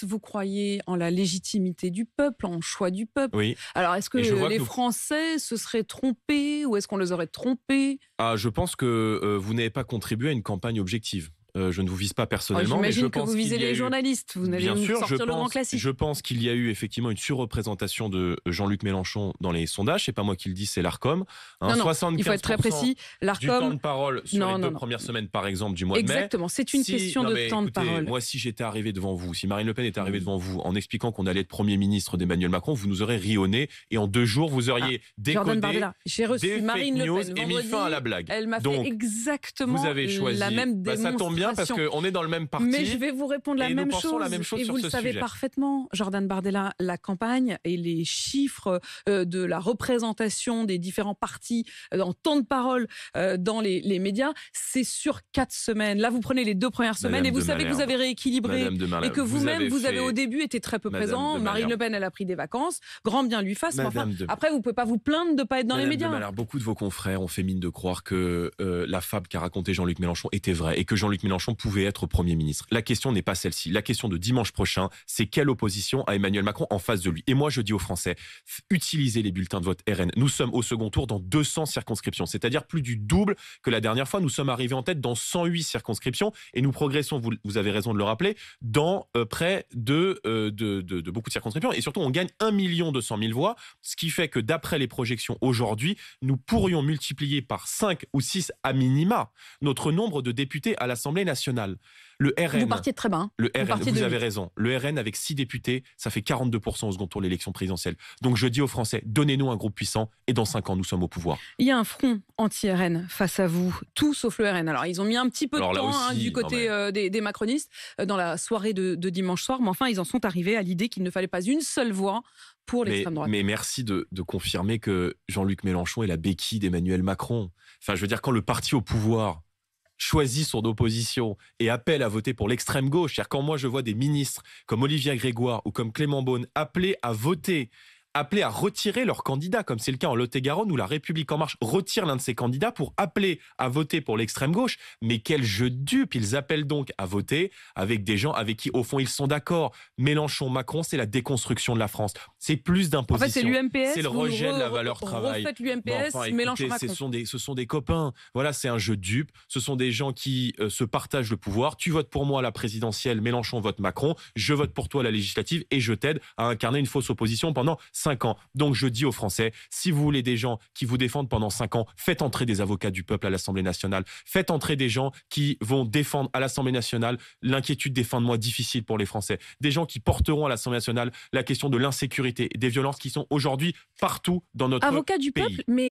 Vous croyez en la légitimité du peuple, en choix du peuple. Oui. Alors, est-ce que Et je vois que les nous Français se seraient trompés ou est-ce qu'on les aurait trompés? Ah, je pense que, vous n'avez pas contribué à une campagne objective. Je ne vous vise pas Oh, personnellement, mais je j'imagine que pense vous qu'il visez y a les eu journalistes. Vous n'allez bien nous sûr, sortir le grand classique. je pense qu'il y a eu effectivement une surreprésentation de Jean-Luc Mélenchon dans les sondages. C'est pas moi qui le dis, c'est l'Arcom. Non, non, 75% il faut être très précis. du temps L'Arcom, de parole sur non, les non, 2 non. premières semaines, par exemple, du mois de mai. Exactement, c'est une question Non, de mais temps de écoutez, parole. moi, si j'étais arrivé devant vous, si Marine Le Pen était arrivée devant vous en expliquant qu'on allait être Premier ministre d'Emmanuel Macron, vous nous aurez ri au nez et en 2 jours, vous auriez Jordan décodé Bardella, j'ai reçu des Marine fake Le news Pen et mis vendredi. fin à la blague. Elle m'a fait Donc, exactement vous avez choisi. la même démonstration. Ça tombe bien parce qu'on est dans le même parti. Mais je vais vous répondre et nous pensons la même chose et sur vous ce le savez sujet. parfaitement, Jordan Bardella, la campagne et les chiffres de la représentation des différents partis en temps de parole dans les médias, c'est sur 4 semaines. Là, vous prenez les 2 premières semaines Madame et vous de savez que vous Malherbe. avez rééquilibré Madame de Malherbe, et que vous-même, vous avez fait- au début été très peu Madame présent. de Marine Malherbe. Le Pen, elle a pris des vacances. Grand bien lui fasse. Mais enfin, Madame de- après, vous ne pouvez pas vous plaindre de ne pas être dans les Madame médias. de Malherbe, beaucoup de vos confrères ont fait mine de croire que la fable qu'a raconté Jean-Luc Mélenchon était vraie et que Jean-Luc Mélenchon pouvait être Premier ministre. La question n'est pas celle-ci. La question de dimanche prochain, c'est quelle opposition à Emmanuel Macron en face de lui. Et moi, je dis aux Français, utilisez les bulletins de vote RN. Nous sommes au second tour dans 200 circonscriptions, c'est-à-dire plus du double que la dernière fois. Nous sommes arrivés en tête dans 108 circonscriptions et nous progressons, vous avez raison de le rappeler, dans près de beaucoup de circonscriptions. Et surtout, on gagne 1 200 000 voix, ce qui fait que d'après les projections aujourd'hui, nous pourrions multiplier par 5 ou 6 à minima notre nombre de députés à l'Assemblée nationale. Le RN, Vous partiez de très bas. Hein. le RN, partiez vous de avez 8. raison. Le RN avec 6 députés, ça fait 42% au second tour de l'élection présidentielle. Donc je dis aux Français, donnez-nous un groupe puissant et dans 5 ans, nous sommes au pouvoir. Il y a un front anti-RN face à vous, tout sauf le RN. Alors, ils ont mis un petit peu de Alors là temps aussi, du non, côté des macronistes dans la soirée de dimanche soir, mais enfin, ils en sont arrivés à l'idée qu'il ne fallait pas une seule voix pour l'extrême droite. Mais merci de confirmer que Jean-Luc Mélenchon est la béquille d'Emmanuel Macron. Enfin, je veux dire, quand le parti au pouvoir choisit son opposition et appelle à voter pour l'extrême gauche, c'est-à-dire quand moi je vois des ministres comme Olivia Grégoire ou comme Clément Beaune appeler à voter, appeler à retirer leur candidat, comme c'est le cas en Lot-et-Garonne où la République En Marche retire l'un de ses candidats pour appeler à voter pour l'extrême gauche. Mais quel jeu de dupe! Ils appellent donc à voter avec des gens avec qui, au fond, ils sont d'accord. Mélenchon, Macron, c'est la déconstruction de la France. C'est plus En d'imposition. fait, c'est l'UMPS. C'est le vous rejet de la valeur travail. Refaites l'UMPS, Bon, enfin, Mélenchon, écoutez, Macron. ce sont des copains. Voilà, c'est un jeu de dupe. Ce sont des gens qui se partagent le pouvoir. Tu votes pour moi à la présidentielle, Mélenchon vote Macron. Je vote pour toi à la législative et je t'aide à incarner une fausse opposition pendant 5 ans. Donc je dis aux Français, si vous voulez des gens qui vous défendent pendant 5 ans, faites entrer des avocats du peuple à l'Assemblée nationale. Faites entrer des gens qui vont défendre à l'Assemblée nationale l'inquiétude des fins de mois difficiles pour les Français. Des gens qui porteront à l'Assemblée nationale la question de l'insécurité et des violences qui sont aujourd'hui partout dans notre Avocat du pays. peuple, mais